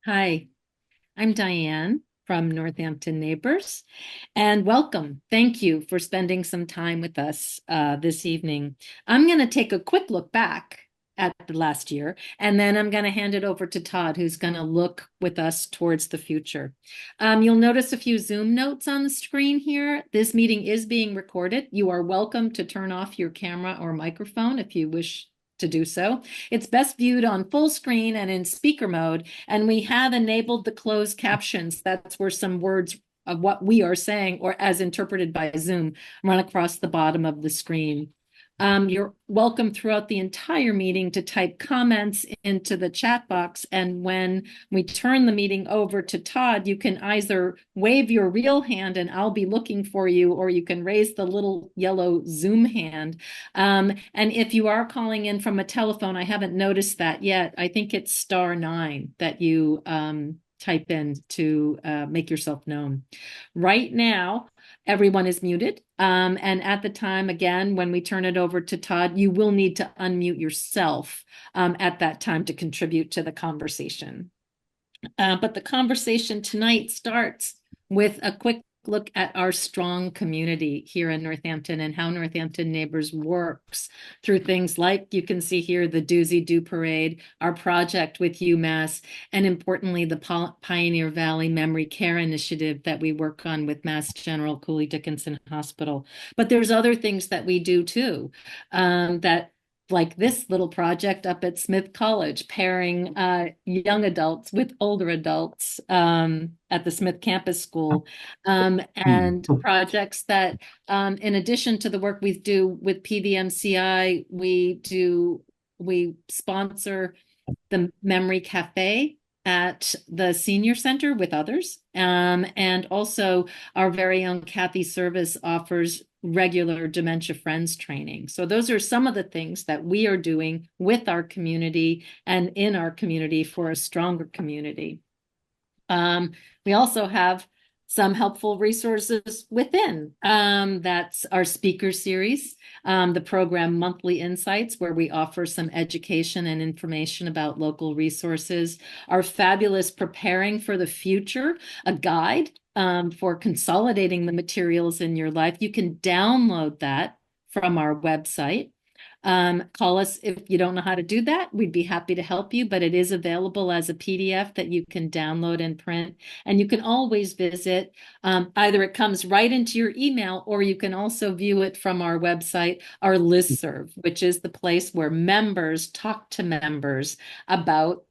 Hi, I'm Diane from Northampton Neighbors, and welcome. Thank you for spending some time with us this evening. I'm going to take a quick look back at the last year, and then I'm going to hand it over to Todd, who's going to look with us towards the future. You'll notice a few Zoom notes on the screen here. This meeting is being recorded. You are welcome to turn off your camera or microphone if you wish to do so. It's best viewed on full screen and in speaker mode, and we have enabled the closed captions. That's where some words of what we are saying, or as interpreted by Zoom, run across the bottom of the screen. You're welcome throughout the entire meeting to type comments into the chat box. And when we turn the meeting over to Todd, you can either wave your real hand and I'll be looking for you, or you can raise the little yellow Zoom hand. And if you are calling in from a telephone, I haven't noticed that yet. I think it's *9 that you type in to make yourself known. Right now, everyone is muted. And at the time, again, when we turn it over to Todd, you will need to unmute yourself at that time to contribute to the conversation. But the conversation tonight starts with a quick look at our strong community here in Northampton and how Northampton Neighbors works through things like, you can see here, the Doozy Doo Parade, our project with UMass, and importantly, the Pioneer Valley Memory Care Initiative that we work on with Mass General Cooley Dickinson Hospital. But there's other things that we do too, that like this little project up at Smith College, pairing young adults with older adults at the Smith Campus School, and projects that, in addition to the work we do with PVMCI, we sponsor the Memory Cafe at the Senior Center with others. And also our very own Kathy Service offers regular Dementia Friends training. So those are some of the things that we are doing with our community and in our community for a stronger community. We also have some helpful resources within. That's our speaker series, the program Monthly Insights, where we offer some education and information about local resources. Our fabulous Preparing for the Future, a guide for consolidating the materials in your life. You can download that from our website. Call us if you don't know how to do that. We'd be happy to help you, but it is available as a PDF that you can download and print. And you can always visit, either it comes right into your email, or you can also view it from our website, our listserv, which is the place where members talk to members about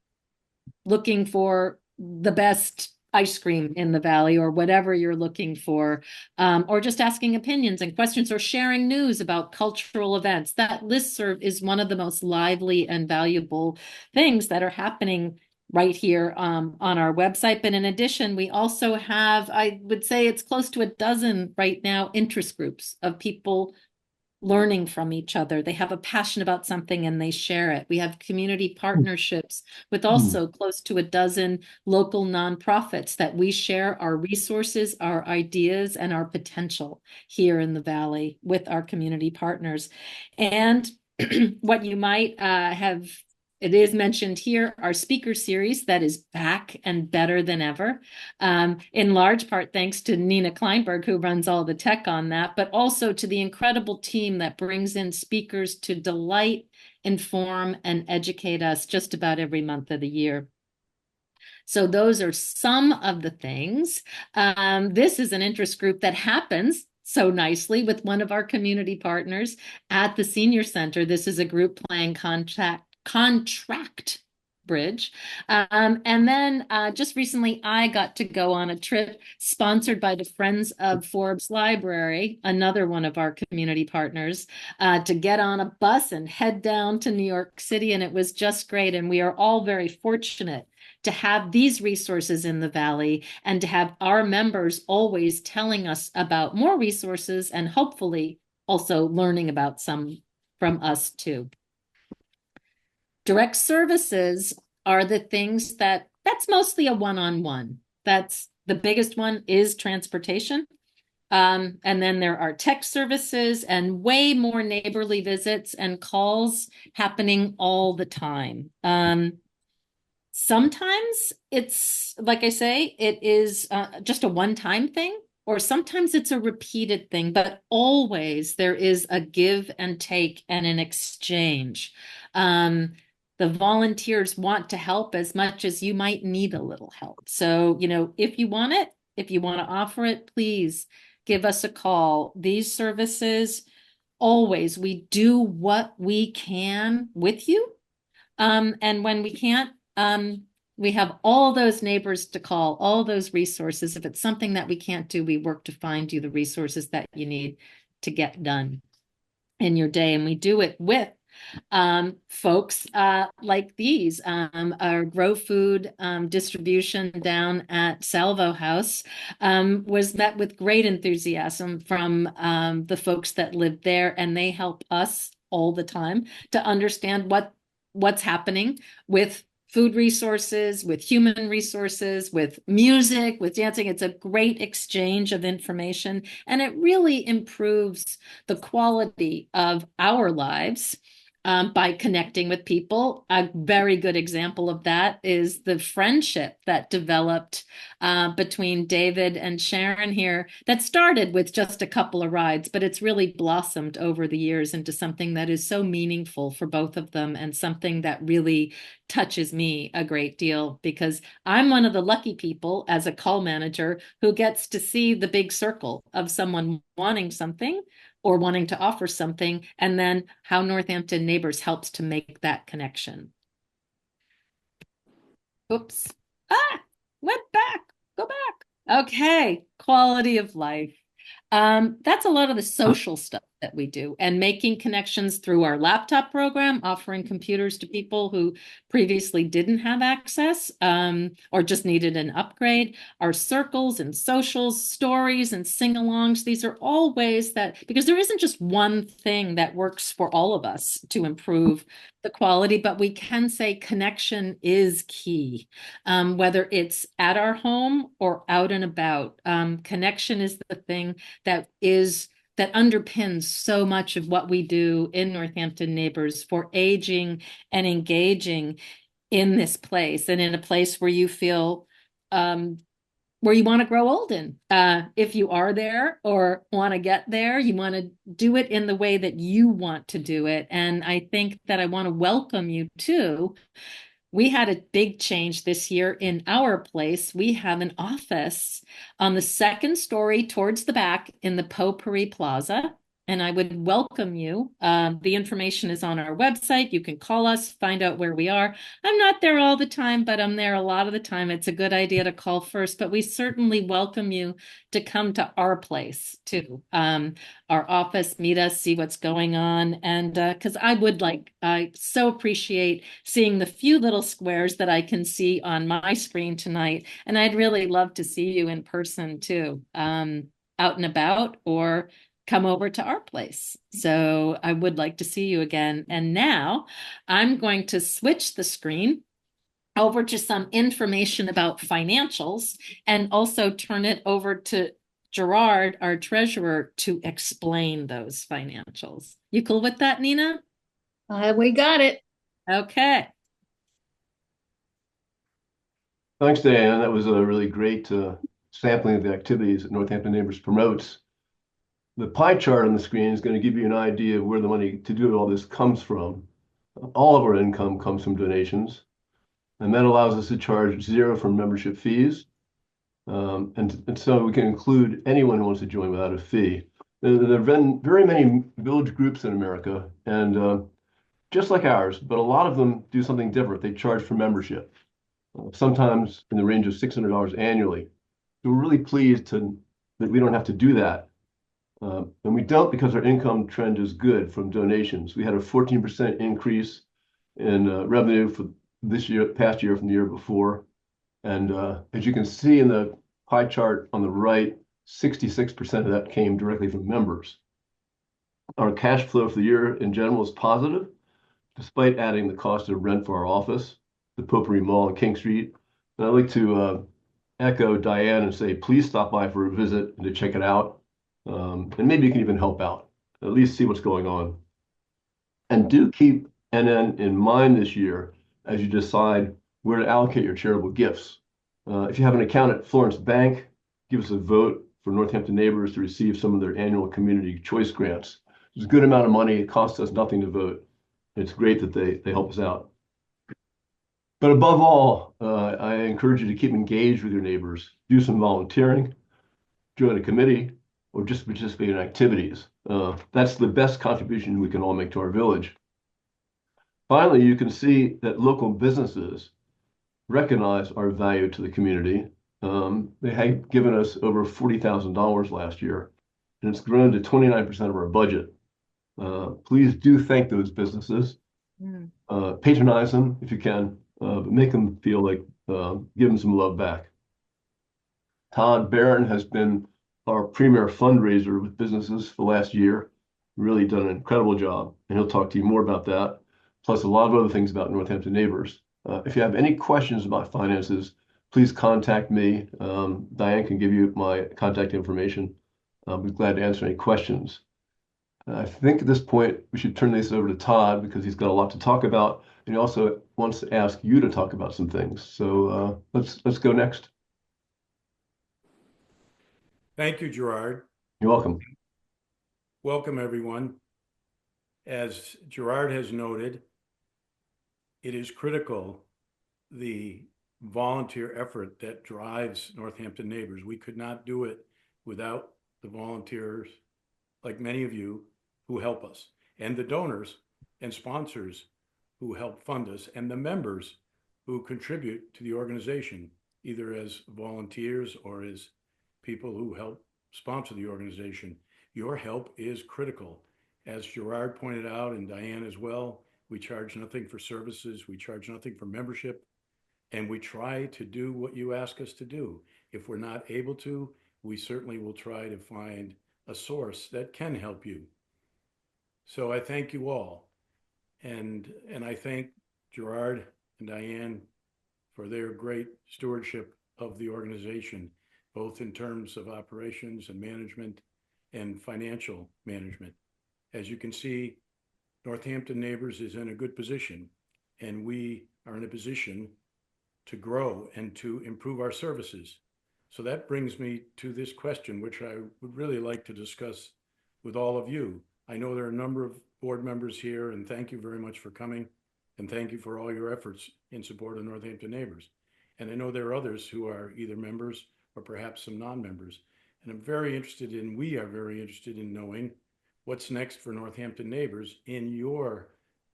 looking for the best ice cream in the valley or whatever you're looking for, or just asking opinions and questions or sharing news about cultural events. That listserv is one of the most lively and valuable things that are happening right here on our website. But in addition, we also have, I would say it's close to a dozen right now, interest groups of people learning from each other. They have a passion about something and they share it. We have community partnerships with also close to a dozen local nonprofits that we share our resources, our ideas, and our potential here in the Valley with our community partners. And what you might have, it is mentioned here, our speaker series that is back and better than ever, in large part thanks to Nina Kleinberg, who runs all the tech on that, but also to the incredible team that brings in speakers to delight, inform, and educate us just about every month of the year. So those are some of the things. This is an interest group that happens so nicely with one of our community partners at the Senior Center. This is a group playing contract bridge. And then just recently, I got to go on a trip sponsored by the Friends of Forbes Library, another one of our community partners, to get on a bus and head down to New York City. And it was just great. And we are all very fortunate to have these resources in the Valley and to have our members always telling us about more resources and hopefully also learning about some from us too. Direct services are the things that's mostly a one-on-one. That's the biggest one is transportation. And then there are tech services and way more neighborly visits and calls happening all the time. Sometimes it's, like I say, it is just a one-time thing, or sometimes it's a repeated thing, but always there is a give and take and an exchange. Um, the volunteers want to help as much as you might need a little help. So, if you want it, if you want to offer it, please give us a call. These services, always, we do what we can with you. And when we can't, we have all those neighbors to call, all those resources. If it's something that we can't do, we work to find you the resources that you need to get done in your day. And we do it with folks like these. Our Grow Food distribution down at Salvo House was met with great enthusiasm from the folks that live there, and they help us all the time to understand what's happening with food resources, with human resources, with music, with dancing. It's a great exchange of information, and it really improves the quality of our lives by connecting with people. A very good example of that is the friendship that developed between David and Sharon here, that started with just a couple of rides, but it's really blossomed over the years into something that is so meaningful for both of them, and something that really touches me a great deal, because I'm one of the lucky people as a call manager who gets to see the big circle of someone wanting something or wanting to offer something, and then how Northampton Neighbors helps to make that connection. Oops. Ah, went back. Go back. Okay. Quality of life. That's a lot of the social stuff that we do, and making connections through our laptop program, offering computers to people who previously didn't have access or just needed an upgrade. Our circles and socials, stories and sing-alongs, these are all ways that, because there isn't just one thing that works for all of us to improve the quality, but we can say connection is key, whether it's at our home or out and about. Connection is the thing that underpins so much of what we do in Northampton Neighbors for aging and engaging in this place, and in a place where you feel where you want to grow old in. If you are there or want to get there, you want to do it in the way that you want to do it. And I think that I want to welcome you too. We had a big change this year in our place. We have an office on the second story towards the back in the Potpourri Plaza, and I would welcome you. The information is on our website. You can call us, find out where we are. I'm not there all the time, but I'm there a lot of the time. It's a good idea to call first, but we certainly welcome you to come to our place too. Our office, meet us, see what's going on. And because I so appreciate seeing the few little squares that I can see on my screen tonight. And I'd really love to see you in person too, out and about, or come over to our place. So I would like to see you again. And now I'm going to switch the screen over to some information about financials, and also turn it over to Gerard, our treasurer, to explain those financials. You cool with that, Nina? We got it. Okay. Thanks, Diane. That was a really great sampling of the activities that Northampton Neighbors promotes. The pie chart on the screen is going to give you an idea of where the money to do all this comes from. All of our income comes from donations, and that allows us to charge zero from membership fees. And so we can include anyone who wants to join without a fee. There have been very many village groups in America, and just like ours, but a lot of them do something different. They charge for membership, sometimes in the range of $600 annually. So we're really pleased that we don't have to do that. And we don't, because our income trend is good from donations. We had a 14% increase in revenue for this year, past year from the year before. And as you can see in the pie chart on the right, 66% of that came directly from members. Our cash flow for the year in general is positive, despite adding the cost of rent for our office, the Potpourri Mall on King Street. And I'd like to echo Diane and say, please stop by for a visit and to check it out. And maybe you can even help out, at least see what's going on. And do keep NN in mind this year as you decide where to allocate your charitable gifts. If you have an account at Florence Bank, give us a vote for Northampton Neighbors to receive some of their annual community choice grants. It's a good amount of money. It costs us nothing to vote. It's great that they help us out. But above all, I encourage you to keep engaged with your neighbors. Do some volunteering, join a committee, or just participate in activities. That's the best contribution we can all make to our village. Finally, you can see that local businesses recognize our value to the community. They had given us over $40,000 last year, and it's grown to 29% of our budget. Please do thank those businesses. Mm. Patronize them if you can, but make them feel like give them some love back. Todd Barron has been our premier fundraiser with businesses for the last year. Really done an incredible job, and he'll talk to you more about that, plus a lot of other things about Northampton Neighbors. If you have any questions about finances, please contact me. Diane can give you my contact information. I'll be glad to answer any questions. I think at this point we should turn this over to Todd because he's got a lot to talk about, and he also wants to ask you to talk about some things. So let's go next. Thank you, Gerard. You're welcome. Welcome, everyone. As Gerard has noted, it is critical, the volunteer effort that drives Northampton Neighbors. We could not do it without the volunteers, like many of you, who help us, and the donors and sponsors who help fund us, and the members who contribute to the organization, either as volunteers or as people who help sponsor the organization. Your help is critical. As Gerard pointed out, and Diane as well, we charge nothing for services, we charge nothing for membership, and we try to do what you ask us to do. If we're not able to, we certainly will try to find a source that can help you. So I thank you all. And I thank Gerard and Diane for their great stewardship of the organization, both in terms of operations and management and financial management. As you can see, Northampton Neighbors is in a good position, and we are in a position to grow and to improve our services. So that brings me to this question, which I would really like to discuss with all of you. I know there are a number of board members here, and thank you very much for coming, and thank you for all your efforts in support of Northampton Neighbors. And I know there are others who are either members or perhaps some non-members. And we are very interested in knowing what's next for Northampton Neighbors in your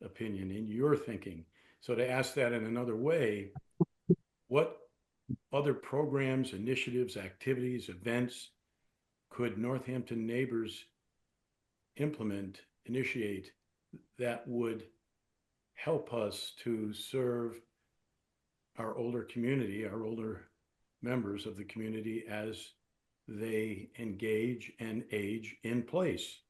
opinion, in your thinking. So to ask that in another way, what other programs, initiatives, activities, events could Northampton Neighbors implement, initiate, that would help us to serve our older community, our older members of the community as they engage and age in place?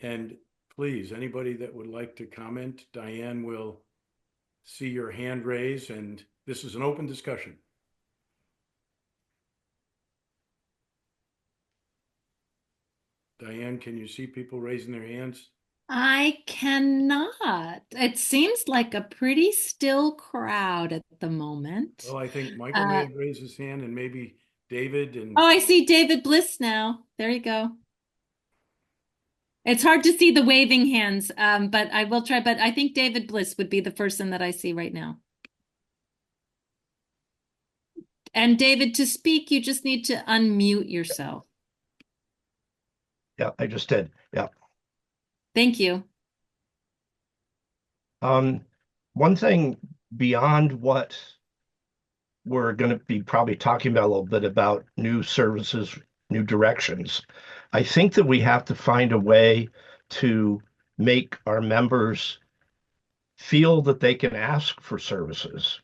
And please, anybody that would like to comment, Diane will see your hand raised, and this is an open discussion. Diane, can you see people raising their hands? I cannot. It seems like a pretty still crowd at the moment. Well, I think Michael may have raised his hand, and maybe David and Oh, I see David Bliss now. There you go. It's hard to see the waving hands, but I will try. But I think David Bliss would be the person that I see right now. And David, to speak, you just need to unmute yourself. Yeah, I just did. Yeah. Thank you. One thing beyond what we're going to be probably talking about a little bit about new services, new directions. I think that we have to find a way to make our members feel that they can ask for services.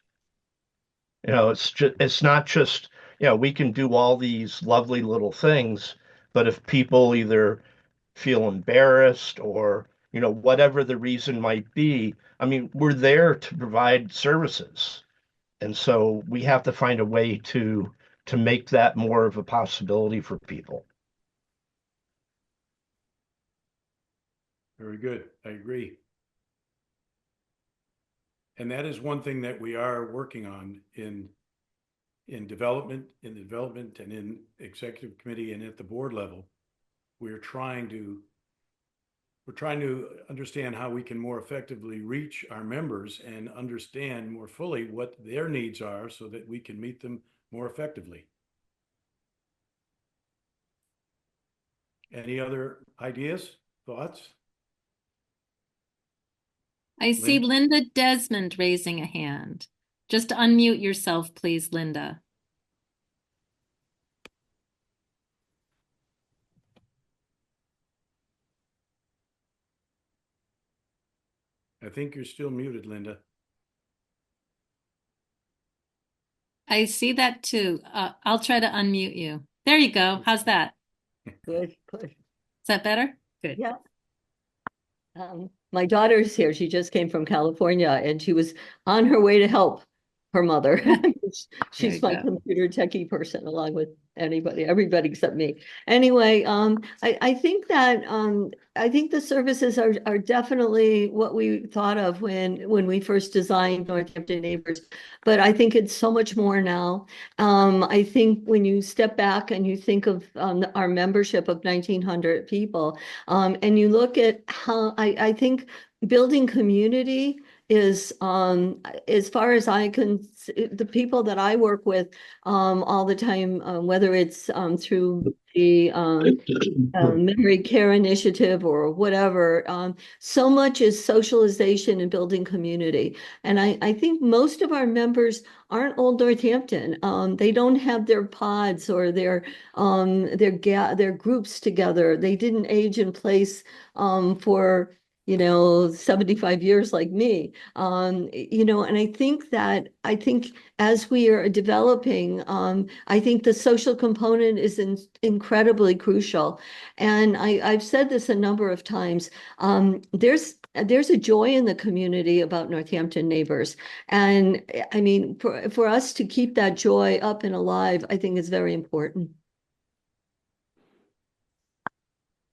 It's not just, we can do all these lovely little things, but if people either feel embarrassed or, whatever the reason might be, I mean, we're there to provide services. And so we have to find a way to make that more of a possibility for people. Very good. I agree. And that is one thing that we are working on in development, in the development and in executive committee and at the board level. We're trying to understand how we can more effectively reach our members and understand more fully what their needs are so that we can meet them more effectively. Any other ideas, thoughts? I see Linda Desmond raising a hand. Just unmute yourself, please, Linda. I think you're still muted, Linda. I see that too. I'll try to unmute you. There you go. How's that? Good, good. Is that better? Good. Yeah. My daughter's here. She just came from California and she was on her way to help her mother. She's my computer techie person, along with everybody except me. Anyway, I think that I think the services are definitely what we thought of when we first designed Northampton Neighbors, but I think it's so much more now. I think when you step back and you think of our membership of 1,900 people, and you look at how I think building community is as far as I can, the people that I work with all the time, whether it's through the Memory Care Initiative or whatever, so much is socialization and building community. And I think most of our members aren't old Northampton. They don't have their pods or their groups together. They didn't age in place for 75 years like me. And I think as we are developing, I think the social component is incredibly crucial. And I've said this a number of times. There's a joy in the community about Northampton Neighbors. And I mean, for us to keep that joy up and alive, I think is very important.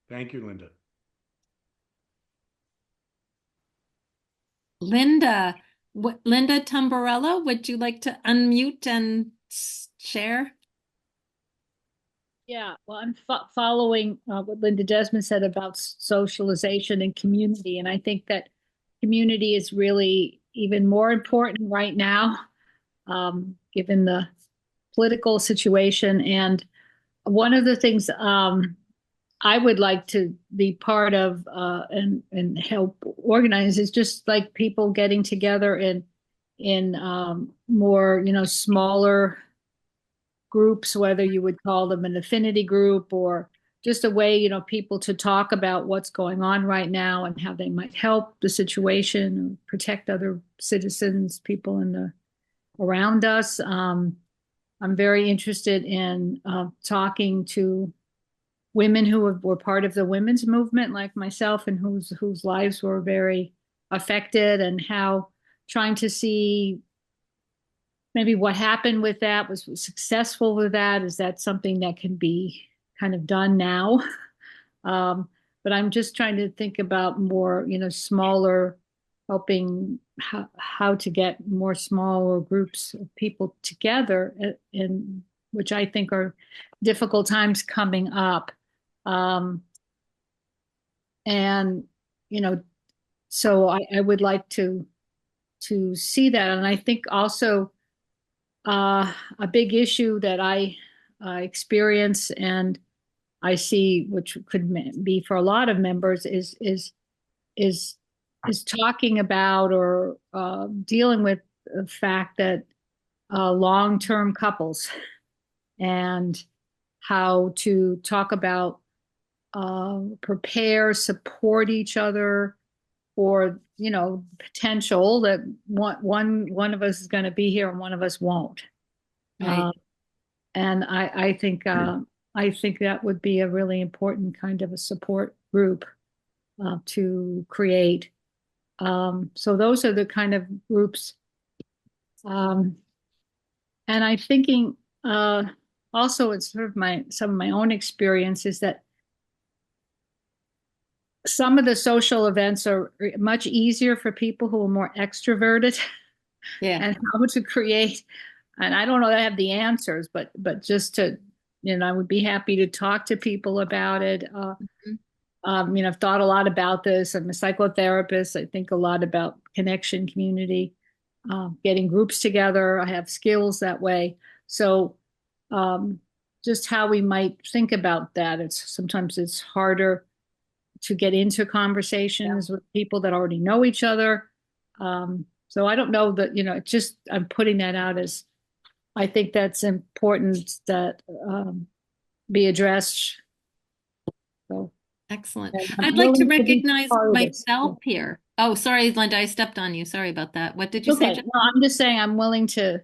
Thank you, Linda. Linda Tamburello, would you like to unmute and share? Yeah, well, I'm following what Linda Desmond said about socialization and community. And I think that community is really even more important right now, given the political situation. And one of the things I would like to be part of and help organize is just like people getting together in more, smaller groups, whether you would call them an affinity group or just a way, people to talk about what's going on right now and how they might help the situation or protect other citizens, people around us. I'm very interested in talking to women who were part of the women's movement, like myself, and whose lives were very affected, and how trying to see maybe what happened with that, was successful with that. Is that something that can be kind of done now? But I'm just trying to think about more, smaller, helping how to get more smaller groups of people together, in which I think are difficult times coming up. And, so I would like to see that. And I think also a big issue that I experience and I see, which could be for a lot of members, is talking about or dealing with the fact that long-term couples, and how to talk about prepare, support each other for potential that one of us is going to be here and one of us won't. Right. And I think that would be a really important kind of a support group to create. So those are the kind of groups. And I'm thinking also, it's sort of some of my own experience is that some of the social events are much easier for people who are more extroverted Yeah. and how to create. And I don't know that I have the answers, but just to, I would be happy to talk to people about it. Mhm. I've thought a lot about this. I'm a psychotherapist. I think a lot about connection, community, getting groups together. I have skills that way. So, um, just how we might think about that. Sometimes it's harder to get into conversations with people that already know each other. So I don't know that, it's just, I'm putting that out as, I think that's important that be addressed. So, Excellent. and I'm I'd like to willing to be recognize part of this. Yeah. myself here. Oh, sorry, Linda, I stepped on you. Sorry about that. What did you say, Okay. Jen? No, I'm just saying I'm willing to,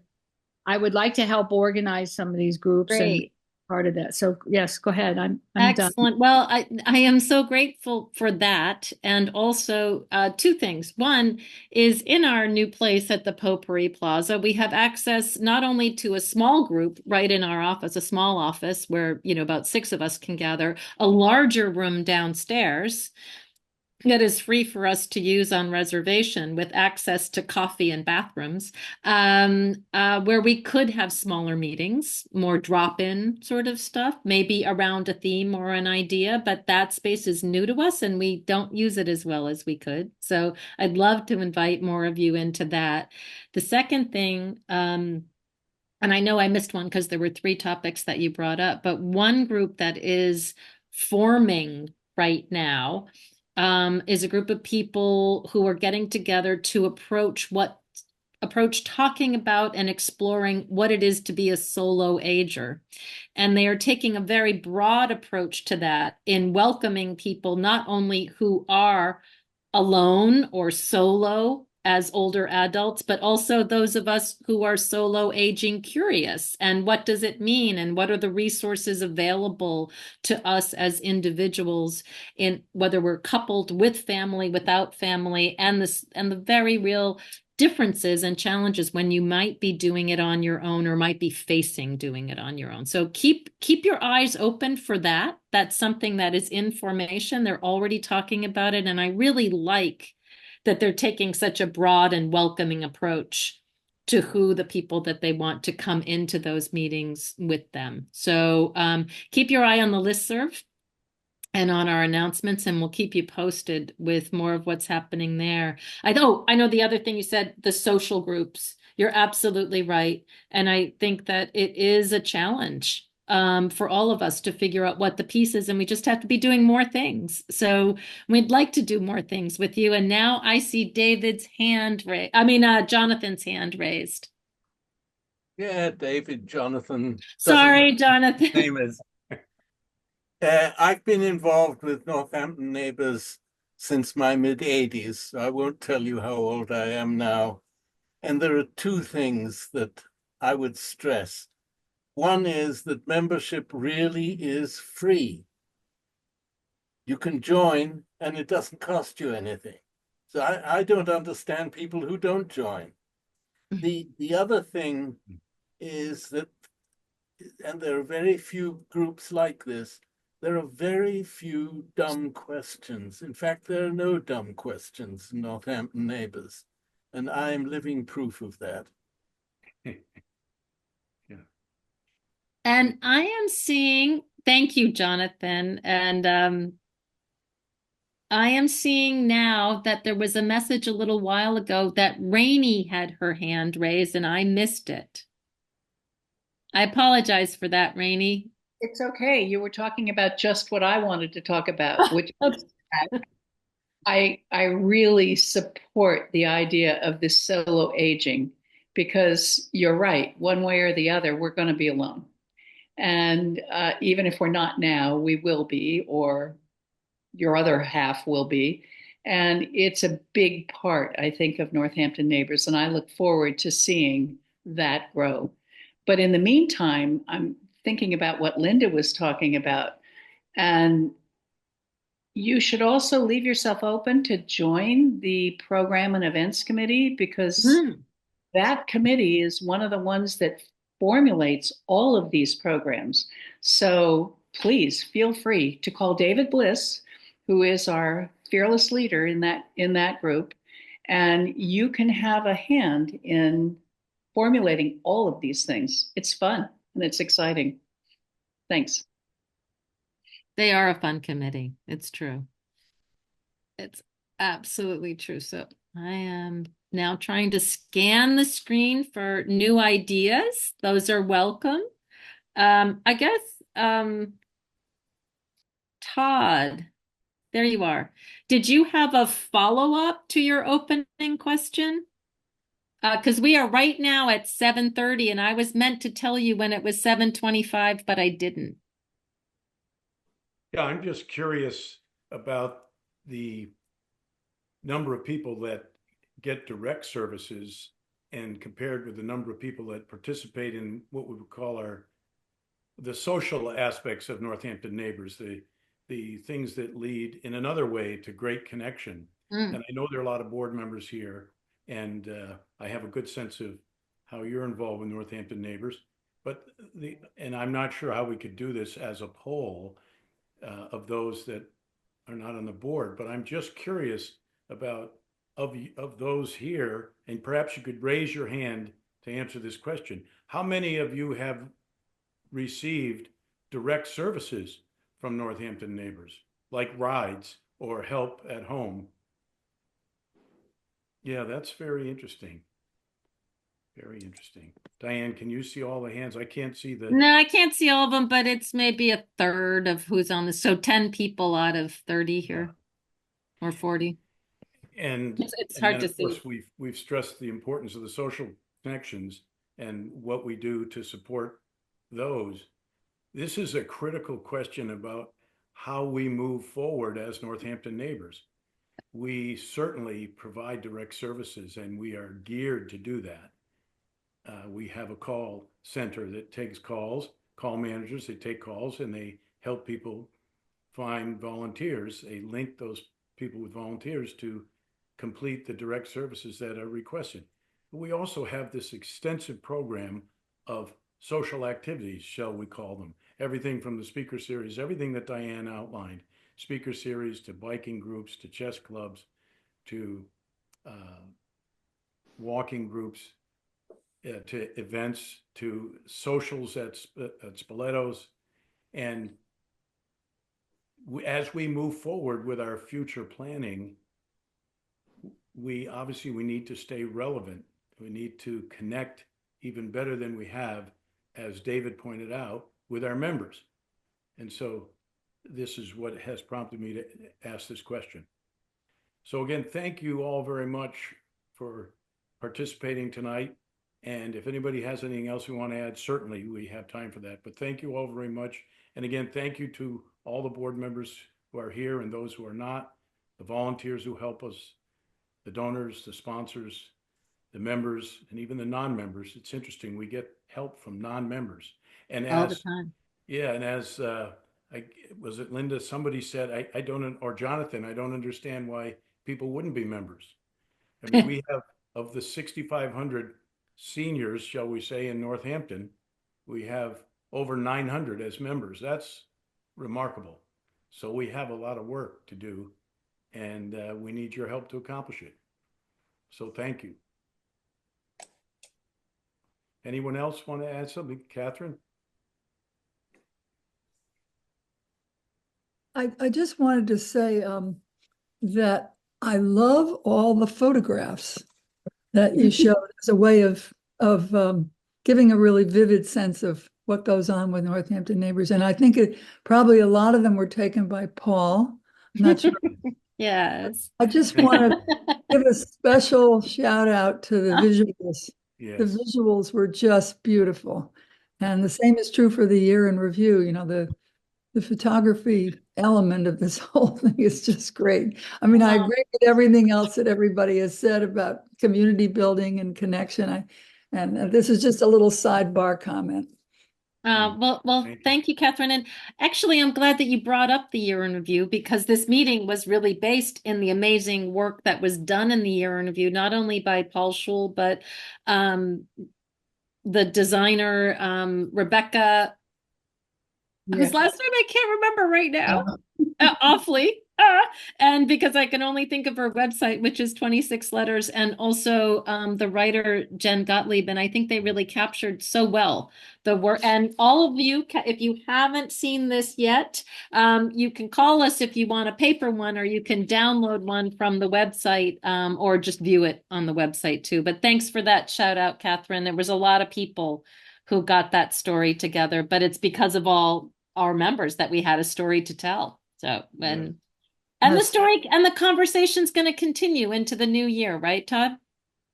I would like to help organize some of these groups and Great. part of that. So yes, go ahead. I'm done. Excellent. Well, I am so grateful for that. And also, two things. One is in our new place at the Potpourri Plaza, we have access not only to a small group right in our office, a small office where, about 6 of us can gather, a larger room downstairs that is free for us to use on reservation with access to coffee and bathrooms, where we could have smaller meetings, more drop-in sort of stuff, maybe around a theme or an idea, but that space is new to us and we don't use it as well as we could. So I'd love to invite more of you into that. The second thing, and I know I missed one because there were 3 topics that you brought up, but one group that is forming right now is a group of people who are getting together to approach talking about and exploring what it is to be a solo ager. And they are taking a very broad approach to that in welcoming people not only who are alone or solo as older adults, but also those of us who are solo aging curious. And what does it mean? And what are the resources available to us as individuals in whether we're coupled with family, without family, and the very real differences and challenges when you might be doing it on your own or might be facing doing it on your own. So keep your eyes open for that. That's something that is in formation. They're already talking about it. And I really like that they're taking such a broad and welcoming approach to who the people that they want to come into those meetings with them. So keep your eye on the listserv and on our announcements, and we'll keep you posted with more of what's happening there. I know the other thing you said, the social groups. You're absolutely right. And I think that it is a challenge for all of us to figure out what the piece is, and we just have to be doing more things. So we'd like to do more things with you. And now I see David's hand raised. Jonathan's hand raised. Yeah, David, Jonathan. Sorry, Jonathan. Name is. I've been involved with Northampton Neighbours since my mid-80s, so I won't tell you how old I am now. And there are 2 things that I would stress. One is that membership really is free. You can join and it doesn't cost you anything. So I don't understand people who don't join. The other thing is that, and there are very few groups like this, there are very few dumb questions. In fact, there are no dumb questions in Northampton Neighbours, and I'm living proof of that. Yeah. And I am seeing, thank you, Jonathan. And I am seeing now that there was a message a little while ago that Rainey had her hand raised and I missed it. I apologize for that, Rainey. It's okay. You were talking about just what I wanted to talk about, which I really support the idea of this solo aging because you're right. One way or the other, we're going to be alone. And even if we're not now, we will be, or your other half will be. And it's a big part, I think, of Northampton Neighbors. And I look forward to seeing that grow. But in the meantime, I'm thinking about what Linda was talking about. And you should also leave yourself open to join the program and events committee because that committee is one of the ones that formulates all of these programs. So please feel free to call David Bliss, who is our fearless leader in that group, and you can have a hand in formulating all of these things. It's fun and it's exciting. Thanks. They are a fun committee. It's true. It's absolutely true. So I am now trying to scan the screen for new ideas. Those are welcome. I guess, Todd, there you are. Did you have a follow-up to your opening question? Because we are right now at 7:30, and I was meant to tell you when it was 7:25, but I didn't. Yeah, I'm just curious about the number of people that get direct services and compared with the number of people that participate in what we would call the social aspects of Northampton Neighbors, the things that lead in another way to great connection. Mm. And I know there are a lot of board members here, and I have a good sense of how you're involved with Northampton Neighbors. But and I'm not sure how we could do this as a poll of those that are not on the board, but I'm just curious about of those here, and perhaps you could raise your hand to answer this question. How many of you have received direct services from Northampton Neighbors, like rides or help at home? Yeah, that's very interesting. Very interesting. Diane, can you see all the hands? I can't see the. No, I can't see all of them, but it's maybe a third of who's on this. So 10 people out of 30 here, or 40. And It's and hard then to of course see. we've stressed the importance of the social connections and what we do to support those. This is a critical question about how we move forward as Northampton Neighbors. We certainly provide direct services and we are geared to do that. We have a call center that takes calls, call managers, they take calls and they help people find volunteers. They link those people with volunteers to complete the direct services that are requested. We also have this extensive program of social activities, shall we call them. Everything from the speaker series, everything that Diane outlined, speaker series to biking groups, to chess clubs, to walking groups, to events, to socials at Spoletos. And as we move forward with our future planning, we obviously we need to stay relevant. We need to connect even better than we have, as David pointed out, with our members. And so this is what has prompted me to ask this question. So again, thank you all very much for participating tonight. And if anybody has anything else we want to add, certainly we have time for that. But thank you all very much. And again, thank you to all the board members who are here and those who are not, the volunteers who help us, the donors, the sponsors, the members, and even the non-members. It's interesting, we get help from non-members. And All the as, time. yeah, and as was it Linda, somebody said, I don't, or Jonathan, I don't understand why people wouldn't be members. I mean, we have, of the 6,500 seniors, shall we say, in Northampton, we have over 900 as members. That's remarkable. So we have a lot of work to do, and we need your help to accomplish it. So thank you. Anyone else want to add something? Catherine? I just wanted to say that I love all the photographs that you showed as a way of giving a really vivid sense of what goes on with Northampton Neighbors. And I think probably a lot of them were taken by Paul. I'm not sure. Yes. I just want to give a special shout out to the visuals. Yes. The visuals were just beautiful. And the same is true for the year in review. You know, the photography element of this whole thing is just great. I mean, I agree with everything else that everybody has said about community building and connection. And this is just a little sidebar comment. Well, thank you, Catherine. And actually, I'm glad that you brought up the year in review, because this meeting was really based in the amazing work that was done in the year in review, not only by Paul Schul, but the designer, Rebecca. Whose last name I can't remember right now. Awfully. And because I can only think of her website, which is 26 letters, and also the writer Jen Gottlieb, and I think they really captured so well the work. And all of you, if you haven't seen this yet, you can call us if you want a paper one, or you can download one from the website, or just view it on the website too. But thanks for that shout out, Catherine. There was a lot of people who got that story together, but it's because of all our members that we had a story to tell. So, and the story and the conversation's going to continue into the new year, right, Todd?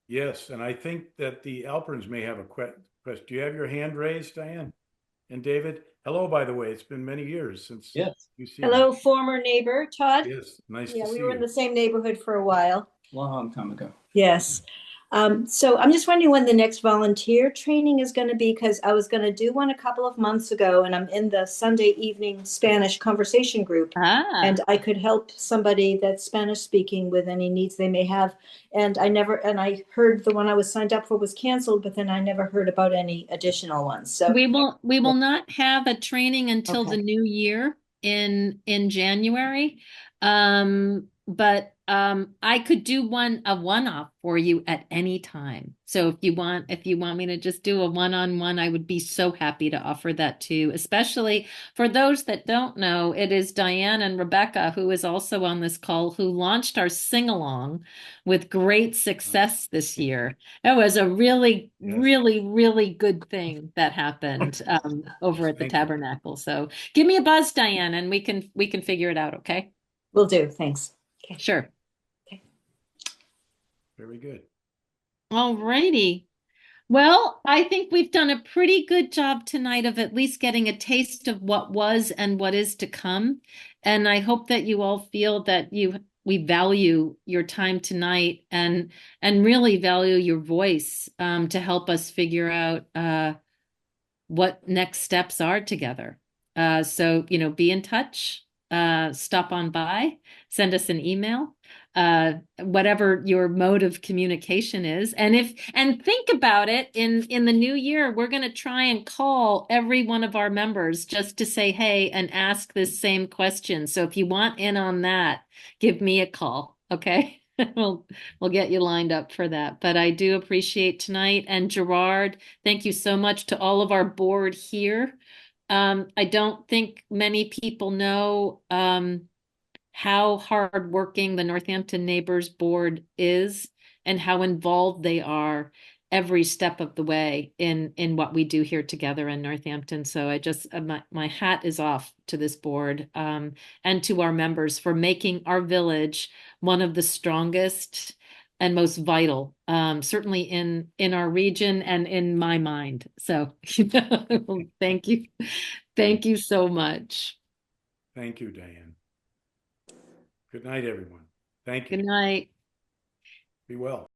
Yes, and I think that the Alperns may have a question. Do you have your hand raised, Diane? And David? Hello, by the way. It's been many years since you've seen Hello, me. former neighbor, Todd. Yes, nice Yeah, to see we were in you. the same neighborhood for a while. Long time ago. Yes. So I'm just wondering when the next volunteer training is going to be, because I was going to do one a couple of months ago, and I'm in the Sunday evening Spanish conversation group, and I could help somebody that's Spanish speaking with any needs they may have. And I heard the one I was signed up for was canceled, but then I never heard about any additional ones. So we will not have a training until the new year in January. But I could do a one-off for you at any time. So if you want me to just do a one-on-one, I would be so happy to offer that too. Especially for those that don't know, it is Diane and Rebecca, who is also on this call, who launched our sing-along with great success this year. It was a really, really good thing that happened over at the Tabernacle. So give me a buzz, Diane, and we can figure it out. Okay. Will do. Thanks. Okay. Sure. Okay. Very good. All righty. Well, I think we've done a pretty good job tonight of at least getting a taste of what was and what is to come. And I hope that you all feel that we value your time tonight and really value your voice to help us figure out what next steps are together. So, be in touch, stop on by, send us an email, whatever your mode of communication is. And think about it in the new year, we're going to try and call every one of our members just to say, hey, and ask this same question. So if you want in on that, give me a call. Okay. We'll get you lined up for that. But I do appreciate tonight. And Gerard, thank you so much to all of our board here. I don't think many people know how hardworking the Northampton Neighbors Board is and how involved they are every step of the way in what we do here together in Northampton. So I just my hat is off to this board and to our members for making our village one of the strongest and most vital, certainly in our region and in my mind. So thank you so much. Thank you, Diane. Good night, everyone. Thank you. Good night. Be well.